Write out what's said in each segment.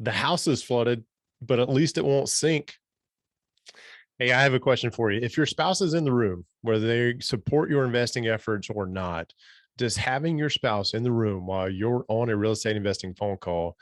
the house is flooded, but at least it won't sink. Hey, I have a question for you. If your spouse is in the room, whether they support your investing efforts or not, does having your spouse in the room while you're on a real estate investing phone call,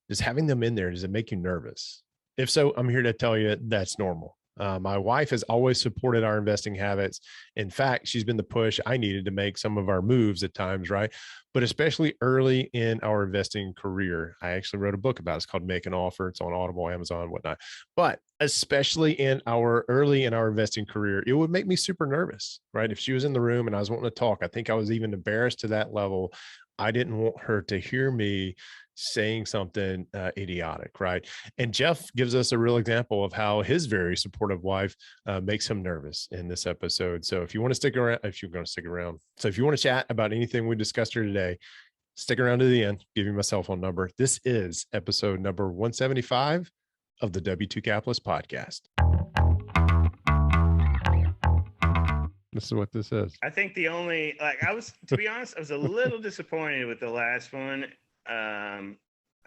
does having them in there, does it make you nervous? If so, I'm here to tell you that's normal. My wife has always supported our investing habits. In fact, she's been the push I needed to make some of our moves at times, right? But especially early in our investing career. I actually wrote a book about it. It's called Make an Offer. It's on Audible, Amazon, whatnot. But especially early in our investing career, it would make me super nervous, right? If she was in the room and I was wanting to talk, I think I was even embarrassed to that level. I didn't want her to hear me saying something idiotic, right? And Jeff gives us a real example of how his very supportive wife makes him nervous in this episode. So if you want to stick around, if you're going to stick around, so if you want to chat about anything we discussed here today, stick around to the end. Give you my cell phone number. This is episode number 175 of the W2 Capitalist podcast. This is what this is. I think the only, to be honest, I was a little disappointed with the last one. I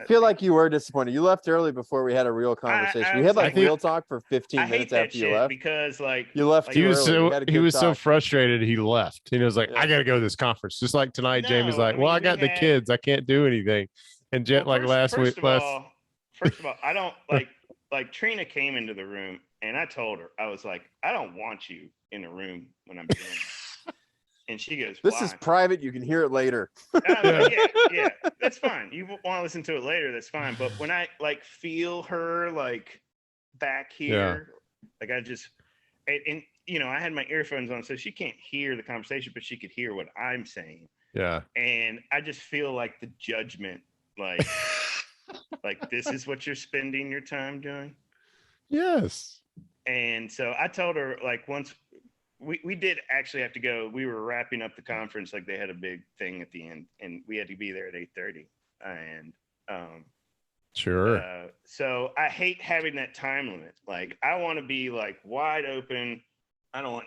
feel like you were disappointed. You left early before we had a real conversation. We had real talk for 15 minutes after you left. Because you left. He was so frustrated. He left. He was like, I got to go to this conference. Just like tonight, Jamie's like, well, I got the kids. I can't do anything. And Jet, last week. First of all, I don't like Trina came into the room and I told her, I was like, I don't want you in the room when I'm doing this. And she goes, this is private. You can hear it later. Yeah, that's fine. You want to listen to it later, that's fine. But when I feel her back here, I just, and I had my earphones on, so she can't hear the conversation, but she could hear what I'm saying. Yeah. And I just feel like the judgment, this is what you're spending your time doing. Yes. And so I told her, once we did actually have to go, we were wrapping up the conference, they had a big thing at the end and we had to be there at 8:30. And sure. So I hate having that time limit. I want to be wide open. I don't want,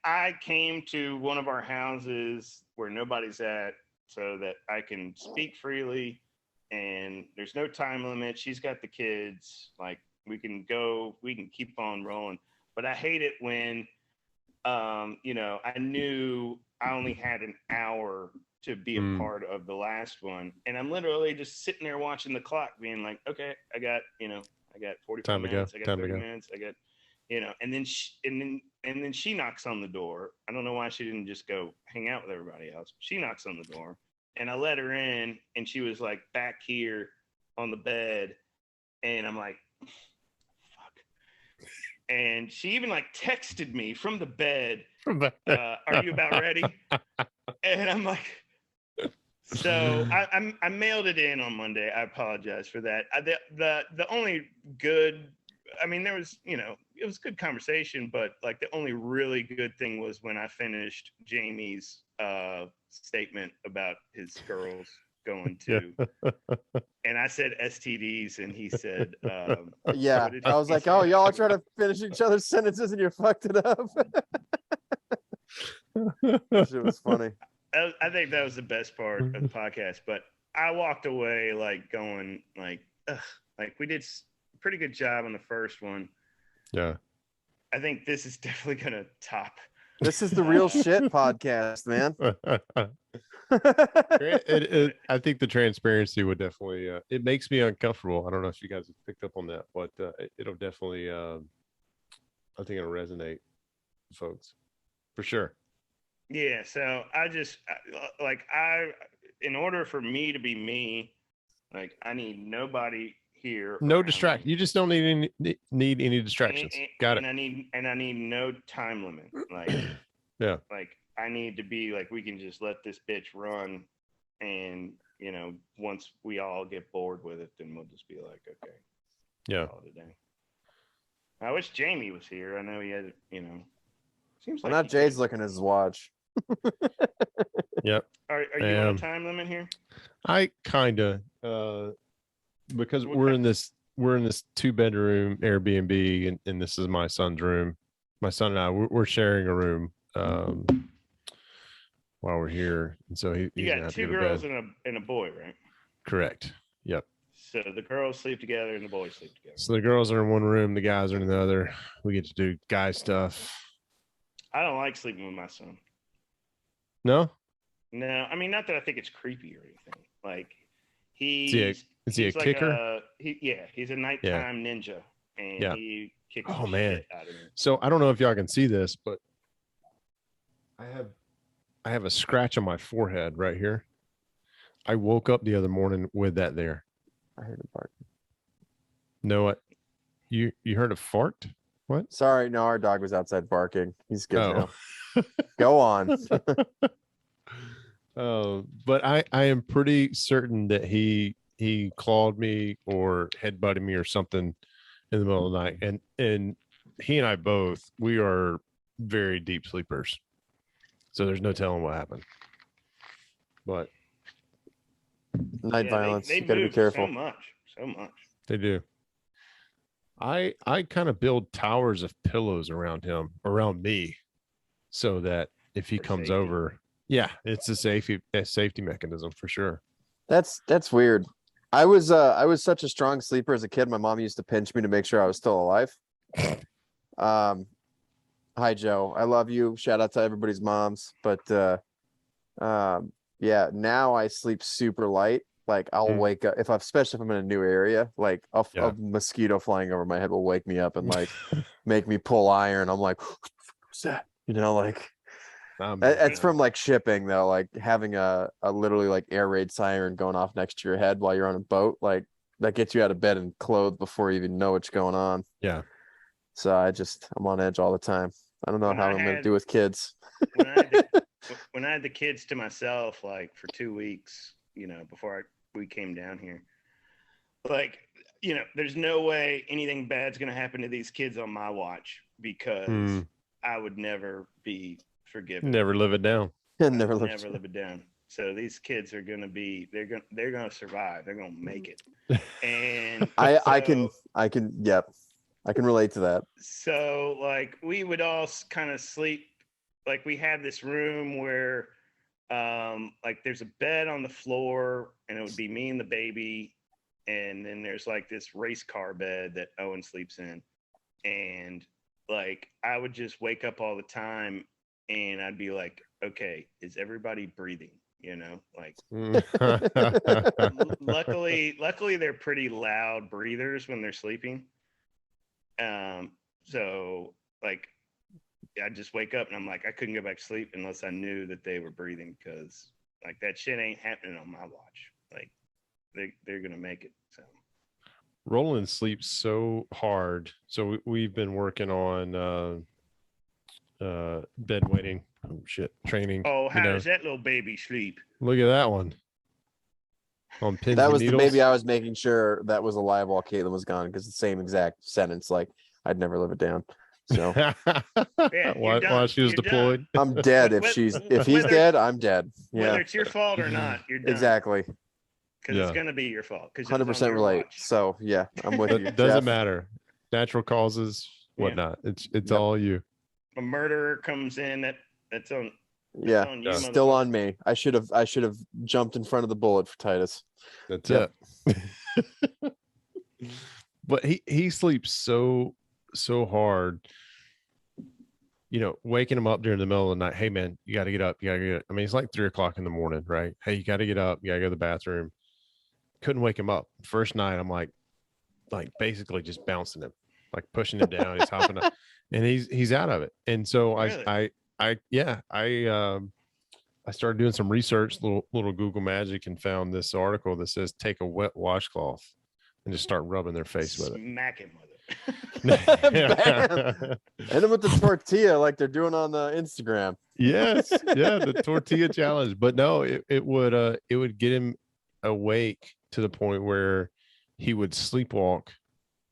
I came to one of our houses where nobody's at so that I can speak freely and there's no time limit. She's got the kids, we can go, we can keep on rolling. But I hate it when, I knew I only had an hour to be a part of the last one. And I'm literally just sitting there watching the clock being like, okay, I got 45 minutes, I got 30 minutes, I got, and then she knocks on the door. I don't know why she didn't just go hang out with everybody else. She knocks on the door and I let her in and she was back here on the bed. And I'm like, and she even texted me from the bed, are you about ready? And I'm like, so I mailed it in on Monday. I apologize for that. The only good, there was, it was good conversation, but the only really good thing was when I finished Jamie's statement about his girls going to, and I said STDs, and he said, yeah. I was like, oh, y'all are trying to finish each other's sentences, and you fucked it up. It was funny. I think that was the best part of the podcast, but I walked away going ugh, we did a pretty good job on the first one. Yeah. I think this is definitely gonna top. This is the real shit podcast, man. I think the transparency would definitely it makes me uncomfortable. I don't know if you guys have picked up on that, but it'll definitely I think it'll resonate with folks for sure. Yeah, so I just in order for me to be me, I need nobody here. No distract. You just don't need any distractions. Got it. And I need no time limit. Yeah. I need to be we can just let this bitch run, and once we all get bored with it, then we'll just be okay. Yeah. Today. I wish Jamie was here. I know he had seems well, not Jay's looking at his watch. Yep. Are you on a time limit here? I kinda because we're in this 2-bedroom Airbnb and this is my son's room. My son and I we're sharing a room while we're here, and so you got 2 girls and a boy, right? Correct. Yep. So the girls sleep together and the boys sleep together. So the girls are in one room, the guys are in the other. We get to do guy stuff. I don't like sleeping with my son. No? No, I mean, not that I think it's creepy or anything. Like, Is he a like kicker? he's a nighttime ninja, and he kicks the shit out of me. So I don't know if y'all can see this, but I have a scratch on my forehead right here. I woke up the other morning with that there. I heard a bark. No, what? You heard a fart? What? Sorry, no, our dog was outside barking. He's good Oh. now. Go on. But I am pretty certain that he clawed me or headbutted me or something in the middle of the night. And he and I both, we are very deep sleepers. So there's no telling what happened. But night violence. You gotta be careful. So much. They do. I kind of build towers of pillows around him, around me, so that if he comes over, it's a safety mechanism for sure. That's weird. I was such a strong sleeper as a kid. My mom used to pinch me to make sure I was still alive. Hi Joe, I love you. Shout out to everybody's moms. But now I sleep super light. Like I'll wake up especially if I'm in a new area, like a mosquito flying over my head will wake me up and like make me pull iron. I'm like, what's that? Like it's from like shipping though, like having a literally like air raid siren going off next to your head while you're on a boat, like that gets you out of bed and clothed before you even know what's going on. Yeah. So I'm on edge all the time. I don't know how I'm going to do with kids. when I had the kids to myself, like for 2 weeks, before we came down here, like, there's no way anything bad's going to happen to these kids on my watch because I would never be forgiven. Never live it down. Never live it down. So these kids are going to be, they're going to survive. They're going to make it. And I can relate to that. So like we would all kind of sleep, like we have this room where like there's a bed on the floor and it would be me and the baby, and then there's like this race car bed that Owen sleeps in, and like I would just wake up all the time and I'd be like, okay, is everybody breathing? Like luckily they're pretty loud breathers when they're sleeping. So like I just wake up and I'm like, I couldn't go back to sleep unless I knew that they were breathing, because like that shit ain't happening on my watch. Like they're gonna make it. So Roland sleeps so hard. So we've been working on bed waiting. Oh shit, training. Oh, how does that little baby sleep? Look at that one. On pins that and was needles. The baby I was making sure that was alive while Caitlin was gone, because the same exact sentence, like I'd never live it down. So while she was deployed, I'm dead. If he's dead, I'm dead. Yeah. Whether it's your fault or not, you're done. Exactly. Because it's gonna be your fault. 100% relate. So yeah, I'm with you. It doesn't matter. Natural causes, whatnot. It's all you. A murderer comes in, that's on. Yeah, on you, still on me. I should have jumped in front of the bullet for Titus. That's it. But he sleeps so hard. Waking him up during the middle of the night. Hey man, you got to get up. You got to get up. I mean, it's like 3:00 in the morning, right? Hey, you got to get up. You got to go to the bathroom. Couldn't wake him up. First night, I'm like basically just bouncing him, like pushing him down. He's hopping up, and he's out of it. And so really? I started doing some research, little Google magic, and found this article that says take a wet washcloth and just start rubbing their face with it. Smack him with it. Hit them with the tortilla like they're doing on the Instagram. Yes, the tortilla challenge. But no, it would get him awake to the point where he would sleepwalk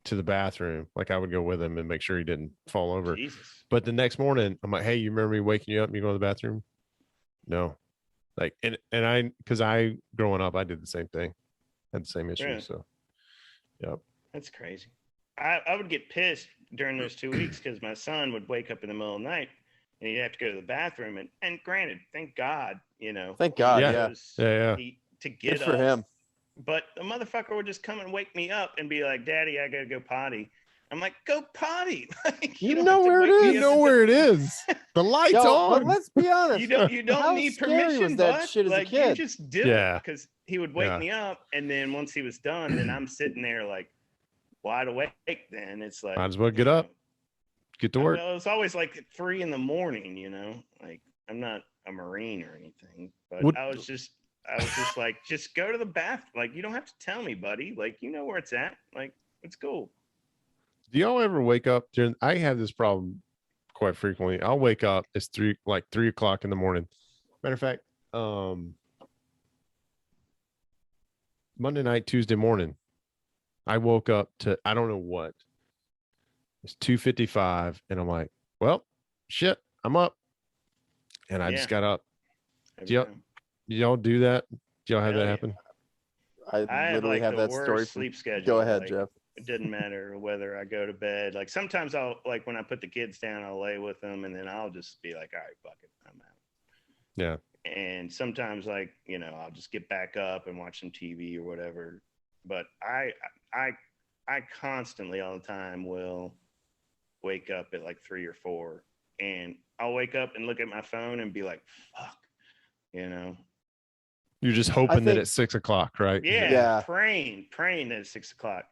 to the bathroom. Like I would go with him and make sure he didn't fall over. Jesus. But the next morning, I'm like, hey, you remember me waking you up and you go to the bathroom? No. Like, and because growing up, I did the same thing, had the same issue. Yeah. So, yep. That's crazy. I would get pissed during those 2 weeks because my son would wake up in the middle of the night and he'd have to go to the bathroom. And granted, thank God, Thank God, yeah. to get good for him. But the motherfucker would just come and wake me up and be like, "Daddy, I gotta go potty." I'm like, "Go potty!" Like, You don't know have to where it wake me is. You up know to where it is. The light's Yo, but on. let's be honest. you don't How need scary was permission, that bud. shit as a Like you kid? just do Yeah. it because he would wake Yeah. me up, and then once he was done, then I'm sitting there like wide awake. Then it's like Might as well get you up, know, get to work. well, it's always like at 3 a.m. You know, like I'm not a Marine or anything, but What- I was just like, just go to the bath. Like, you don't have to tell me, buddy. Like, you know where it's at. Like, it's cool. Do y'all ever wake up during? I have this problem quite frequently. I'll wake up. It's 3 o'clock in the morning. Matter of fact, Monday night, Tuesday morning, I woke up to I don't know what. It's 2:55, and I'm like, well, shit, I'm up, and I just got up. Every Yep. time. Y'all do that? Do y'all have Hell that yeah. happen? I I literally like have the that worst story. sleep schedule. Go ahead, like, Jeff. It doesn't matter whether I go to bed. Like sometimes I'll like when I put the kids down, I'll lay with them, and then I'll just be like, all right, fuck it, I'm out. Yeah. And sometimes like I'll just get back up and watch some TV or whatever. But I constantly all the time will wake up at like 3 or 4, and I'll wake up and look at my phone and be like, fuck, You're just hoping that think- it's 6 o'clock, right? Yeah. praying that it's 6 o'clock.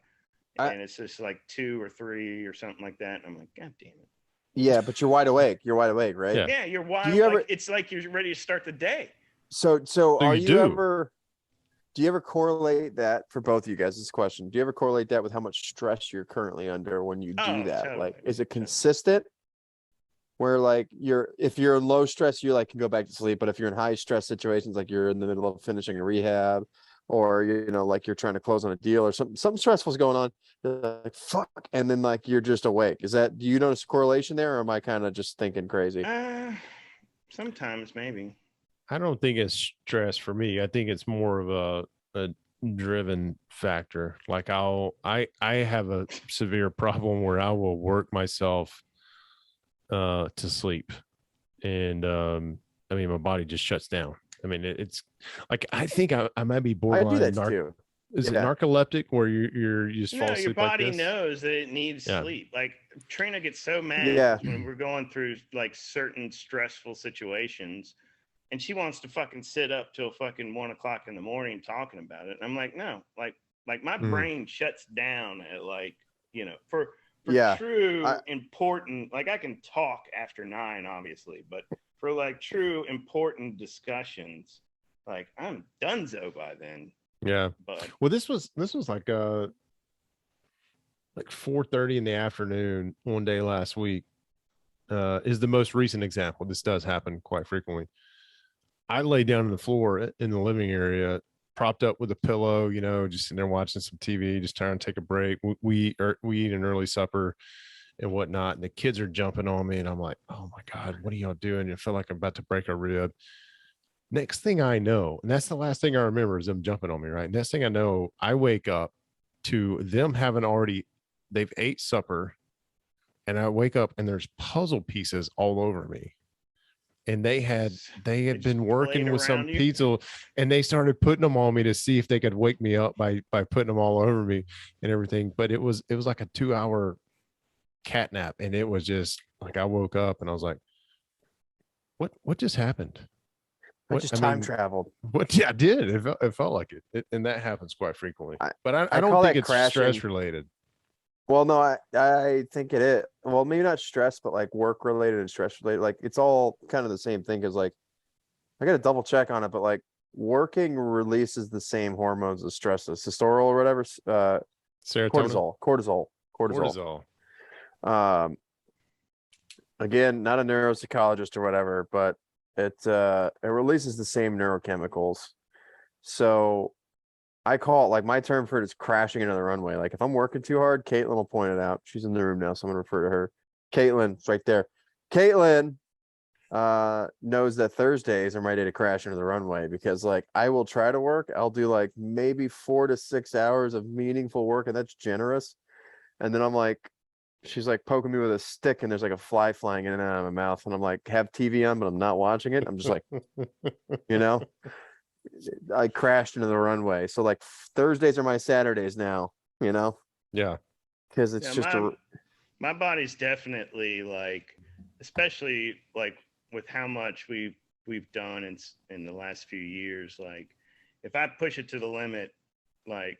I- And it's just like 2 or 3 or something like that. And I'm like, God damn it. Yeah, but you're wide awake. You're wide awake, right? Yeah. Yeah, you're wild. you ever- it's like you're ready to start the day. So are you you do. ever? Do you ever correlate that for both of you guys? This question. Do you ever correlate that with how much stress you're currently under when you do Oh, that? totally. Like, is it consistent? Where like if you're in low stress, you like can go back to sleep, but if you're in high stress situations, like you're in the middle of finishing a rehab, or like you're trying to close on a deal or something stressful's going on, you're like fuck, and then like you're just awake. Do you notice a correlation there, or am I kind of just thinking crazy? Sometimes maybe. I don't think it's stress for me. I think it's more of a driven factor. Like I have a severe problem where I will work myself to sleep, and I mean my body just shuts down. I mean it's like I think I might be I borderline. do that too. Is it Yeah. narcoleptic where you just fall No, asleep your body like this? knows that it needs Yeah. sleep. Like Trina gets so mad Yeah. when we're going through like certain stressful situations, and she wants to fucking sit up till fucking 1 o'clock in the morning talking about it. And I'm like, no, like my brain shuts down at like, for Yeah. true important, like I can talk after 9, obviously, but for like true important discussions, like I'm donezo by then. Yeah. But Well, this was like 4:30 in the afternoon one day last week. Is the most recent example. This does happen quite frequently. I lay down on the floor in the living area, propped up with a pillow, just sitting there watching some TV, just trying to take a break. We eat an early supper and whatnot, and the kids are jumping on me, and I'm like, oh my God, what are y'all doing? I feel like I'm about to break a rib. Next thing I know, and that's the last thing I remember is them jumping on me, right? Next thing I know, I wake up to them they've ate supper, and I wake up and there's puzzle pieces all over me. And they had just been working played with some around you? pizza, and they started putting them on me to see if they could wake me up by putting them all over me and everything. But it was like a 2-hour cat nap, and it was just like I woke up and I was like, what just happened? I just time traveled. What? Yeah, I did. It felt like it, and that happens quite frequently. But I don't call think that it's crashing. stress related. Well, no, I think it is. Well, maybe not stress, but like work related and stress related. Like it's all kind of the same thing. Cause like I got to double check on it, but like working releases the same hormones as stress, testosterone or whatever. Serotonin? Cortisol. Again, not a neuropsychologist or whatever, but it releases the same neurochemicals. So I call it, like, my term for it is crashing into the runway. Like if I'm working too hard, Caitlin will point it out. She's in the room now, so I'm gonna refer to her. Caitlin's right there. Caitlin knows that Thursdays are my day to crash into the runway, because like I will try to work. I'll do like maybe 4 to 6 hours of meaningful work, and that's generous. And then I'm like, she's like poking me with a stick, and there's like a fly flying in and out of my mouth, and I'm like, have TV on, but I'm not watching it. I'm just like, I crashed into the runway. So like Thursdays are my Saturdays now, you know? Yeah. Because it's just my body's definitely like, especially like with how much we've done in the last few years, like if I push it to the limit, like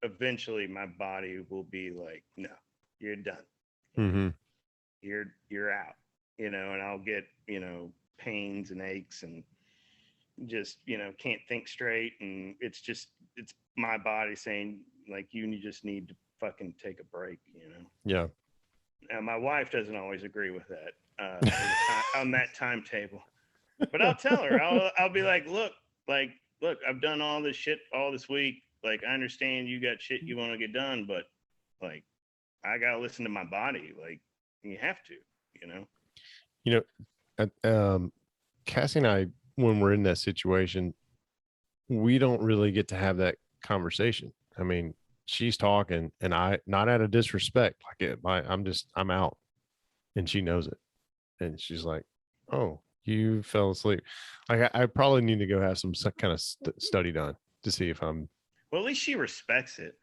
eventually my body will be like, no, you're done. Mm-hmm. You're out, and I'll get, pains and aches and just, can't think straight. And it's my body saying like, you just need to fucking take a break, Yeah. Now, my wife doesn't always agree with that on that timetable, but I'll tell her, I'll be like, look, I've done all this shit all this week. Like, I understand you got shit you want to get done, but like, I got to listen to my body. Like, you have to, Cassie and I, when we're in that situation, we don't really get to have that conversation. I mean, she's talking and I, not out of disrespect, like I'm out, and she knows it. And she's like, oh, you fell asleep. Like I probably need to go have some kind of study done to see if I'm. Well, at least she respects it.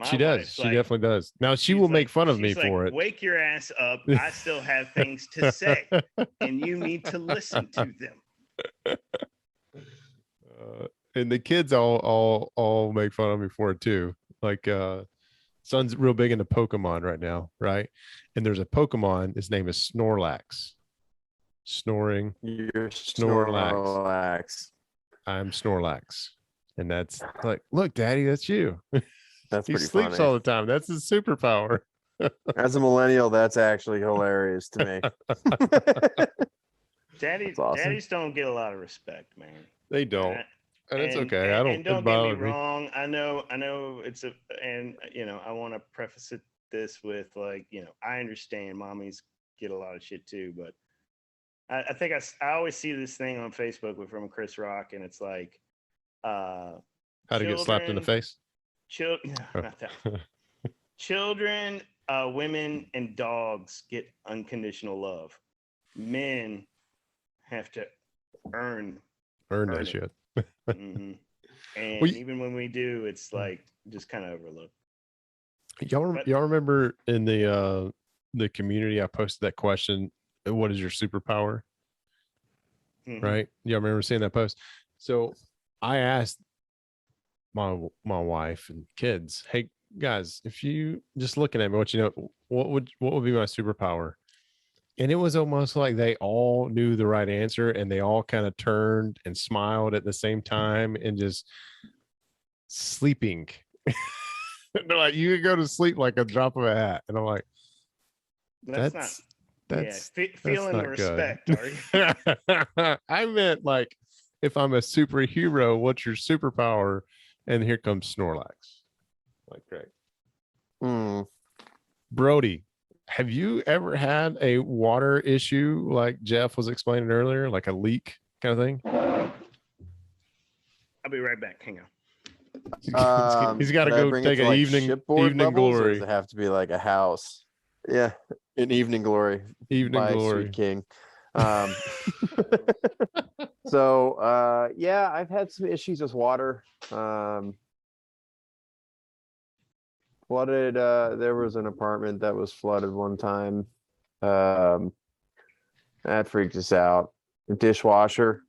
She does. She definitely does. Now she will make fun of me for it. Wake your ass up. I still have things to say and you need to listen to them. And the kids all make fun of me for it too. Like son's real big into Pokemon right now, right? And there's a Pokemon, his name is Snorlax. Snoring. You're Snorlax. I'm Snorlax. And that's like, look, Daddy, that's you. That's he pretty sleeps funny. all the time. That's his superpower. As a millennial, that's actually hilarious to me. Awesome. Daddies don't get a lot of respect, man. They don't. And it's okay. I don't. And don't get me wrong. I know it's I want to preface this with like, I understand mommies get a lot of shit too, but I think I always see this thing on Facebook from Chris Rock, and it's like, how to get slapped in the face? Not that. Children, women, and dogs get unconditional love. Men have to earn that shit. Mm-hmm. And even when we do, it's like just kind of overlooked. Y'all remember in the community, I posted that question, what is your superpower? Mm-hmm. Right? Y'all remember seeing that post? So I asked my wife and kids, hey guys, if you just looking at me, what would be my superpower? And it was almost like they all knew the right answer, and they all kind of turned and smiled at the same time and just sleeping. They're like, you could go to sleep like a drop of a hat. And I'm like, that's feeling the respect. Are you? I meant like, if I'm a superhero, what's your superpower? And here comes Snorlax. Like, great. Brody, have you ever had a water issue like Jeff was explaining earlier, like a leak kind of thing? I'll be right back. Hang on. He's got to go take an evening glory. Or does it have to be like a house? Yeah, an evening glory. Evening glory. Sweet King. So yeah, I've had some issues with water. Flooded. There was an apartment that was flooded one time. That freaked us out. The dishwasher.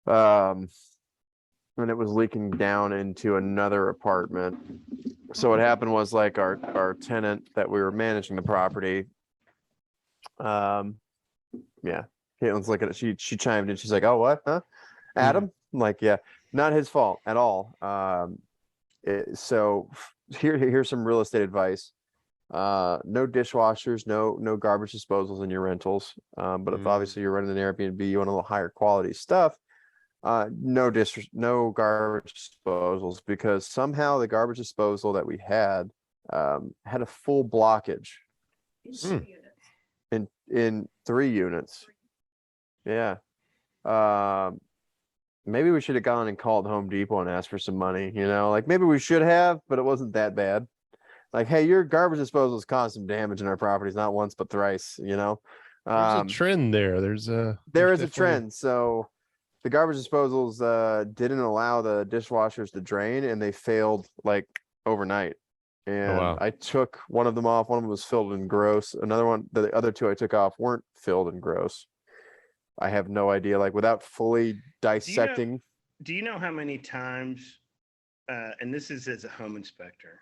And it was leaking down into another apartment. So what happened was like our tenant that we were managing the property. Yeah, Caitlin's looking at it. She chimed in. She's like, "Oh, what? Huh? Adam?" I'm like, yeah, not his fault at all. So here's some real estate advice. No dishwashers, no garbage disposals in your rentals. But if obviously you're running an Airbnb, you want a little higher quality stuff. No garbage disposals, because somehow the garbage disposal that we had had a full blockage in 3 units. Yeah. Maybe we should have gone and called Home Depot and asked for some money, like maybe we should have, but it wasn't that bad. Like, hey, your garbage disposal has caused some damage in our properties, not once but thrice. There's a trend there. There is a trend. So the garbage disposals didn't allow the dishwashers to drain, and they failed like overnight. And wow. I took one of them off. One of them was filled and gross. Another one, the other two I took off weren't filled and gross. I have no idea. Like without fully dissecting. Do you know how many times, and this is as a home inspector,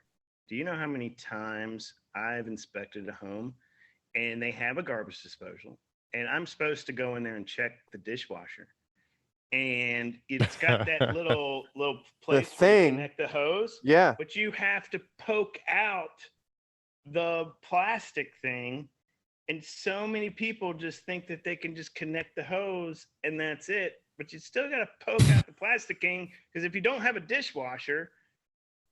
do you know how many times I've inspected a home and they have a garbage disposal and I'm supposed to go in there and check the dishwasher, and it's got that little place where you connect the hose. Yeah. But you have to poke out the plastic thing. And so many people just think that they can just connect the hose and that's it. But you still got to poke out the plastic thing, because if you don't have a dishwasher,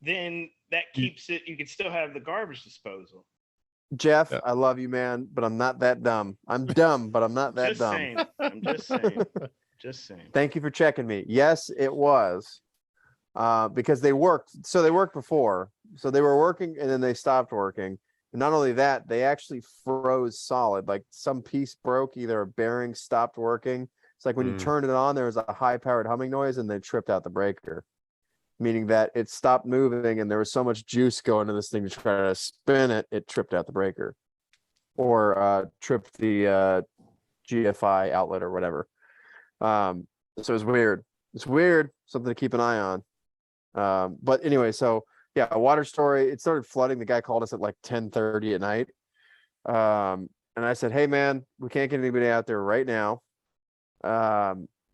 then that keeps it. You can still have the garbage disposal. Jeff, I love you, man, but I'm not that dumb. I'm dumb, but I'm not that dumb. Saying. I'm just saying. Just saying. Thank you for checking me. Yes, it was. Because they worked. So they worked before. So they were working and then they stopped working. And not only that, they actually froze solid. Like some piece broke, either a bearing stopped working. It's like when you turn it on, there was a high-powered humming noise and they tripped out the breaker, meaning that it stopped moving and there was so much juice going to this thing to try to spin it, it tripped out the breaker or tripped the GFI outlet or whatever. So it was weird. It's weird, something to keep an eye on. But anyway, so yeah, a water story. It started flooding. The guy called us at like 10:30 at night. And I said, hey man, we can't get anybody out there right now.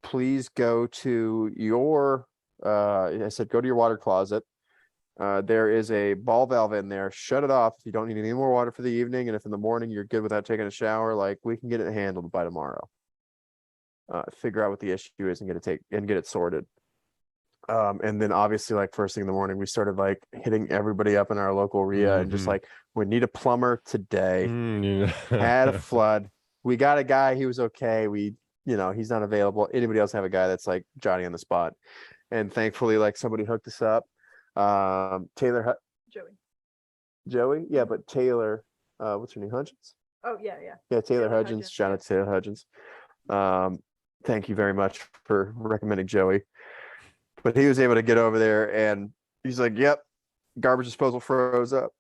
Please go to your, I said, go to your water closet. There is a ball valve in there. Shut it off if you don't need any more water for the evening. And if in the morning you're good without taking a shower, like we can get it handled by tomorrow. Figure out what the issue is and get it sorted. And then obviously like first thing in the morning, we started like hitting everybody up in our local RIA and just like, we need a plumber today. Had a flood. We got a guy, he was okay. He's not available. Anybody else have a guy that's like Johnny on the spot? And thankfully, like somebody hooked us up. Joey. Yeah, but Taylor, what's her name? Hudgens? Oh yeah. Yeah, Taylor Hudgens. Shout out to Taylor Hudgens. Thank you very much for recommending Joey. But he was able to get over there and he's like, yep, garbage disposal froze up.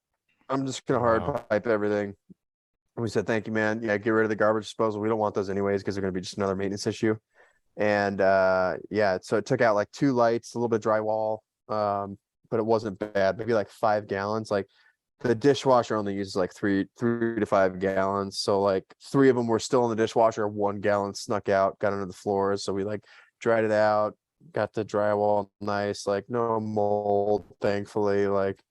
I'm just gonna hard pipe everything. And we said, thank you, man. Yeah, get rid of the garbage disposal. We don't want those anyways because they're gonna be just another maintenance issue. And yeah, so it took out like 2 lights, a little bit of drywall, but it wasn't bad. Maybe like 5 gallons. Like the dishwasher only uses like 3 to 5 gallons. So like 3 of them were still in the dishwasher. 1 gallon snuck out, got under the floors. So we like dried it out, got the drywall nice, like no mold, thankfully. Like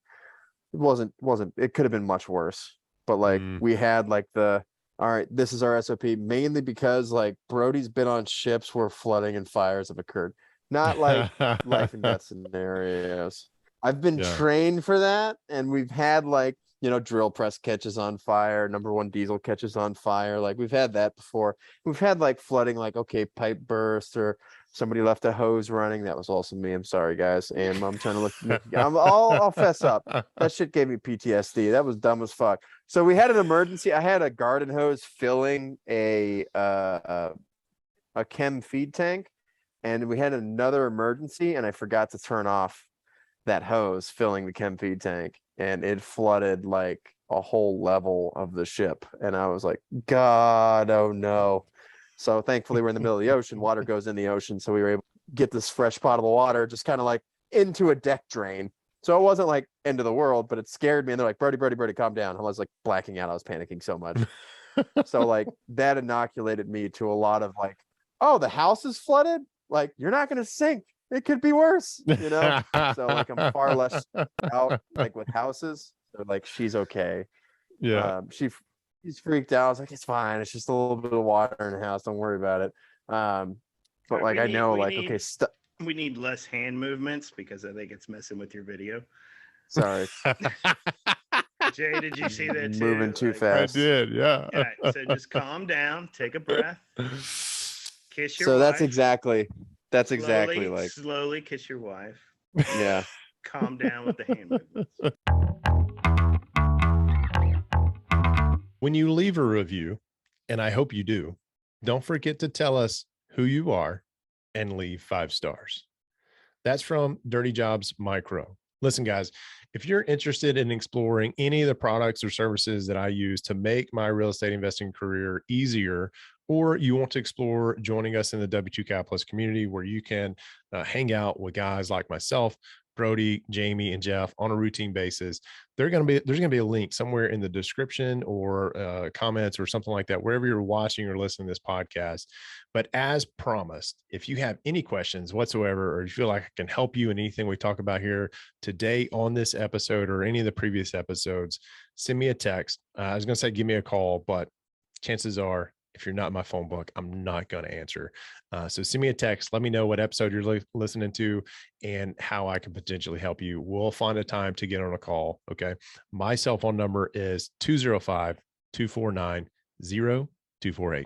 it could have been much worse. But like we had like all right, this is our SOP, mainly because like Brody's been on ships where flooding and fires have occurred. Not like life and death scenarios. I've been trained for that, and we've had like, drill press catches on fire, number 1 diesel catches on fire. Like we've had that before. We've had like flooding, like, okay, pipe burst or somebody left a hose running. That was also me. I'm sorry, guys. And I'm trying to look. I'll fess up. That shit gave me PTSD. That was dumb as fuck. So we had an emergency. I had a garden hose filling a chem feed tank, and we had another emergency, and I forgot to turn off that hose filling the chem feed tank, and it flooded like a whole level of the ship. And I was like, God, oh no. So thankfully we're in the middle of the ocean. Water goes in the ocean. So we were able to get this fresh potable water just kind of like into a deck drain. So it wasn't like end of the world, but it scared me. And they're like, Brody, calm down. I was like blacking out. I was panicking so much. So like that inoculated me to a lot of like, oh, the house is flooded. Like you're not going to sink. It could be worse, So like I'm far less out like with houses. So like she's okay. Yeah. She's freaked out. I was like, it's fine. It's just a little bit of water in the house. Don't worry about it. But like I know, like, okay, we need less hand movements because I think it's messing with your video. Sorry. Jay, did you see that too? Moving too fast. I did, yeah. All right, so just calm down, take a breath, kiss your wife. That's exactly like slowly kiss your wife. Yeah. Calm down with the hand movements. When you leave a review, and I hope you do, don't forget to tell us who you are, and leave 5 stars. That's from Dirty Jobs Micro. Listen, guys, if you're interested in exploring any of the products or services that I use to make my real estate investing career easier, or you want to explore joining us in the W2 Capitalist community where you can hang out with guys like myself, Brody, Jamie, and Jeff on a routine basis, there's going to be a link somewhere in the description or comments or something like that, wherever you're watching or listening to this podcast. But as promised, if you have any questions whatsoever, or you feel like I can help you in anything we talk about here today on this episode or any of the previous episodes, send me a text. I was going to say, give me a call, but chances are, if you're not in my phone book, I'm not going to answer. So send me a text. Let me know what episode you're listening to and how I can potentially help you. We'll find a time to get on a call. Okay. My cell phone number is 205-249-0248.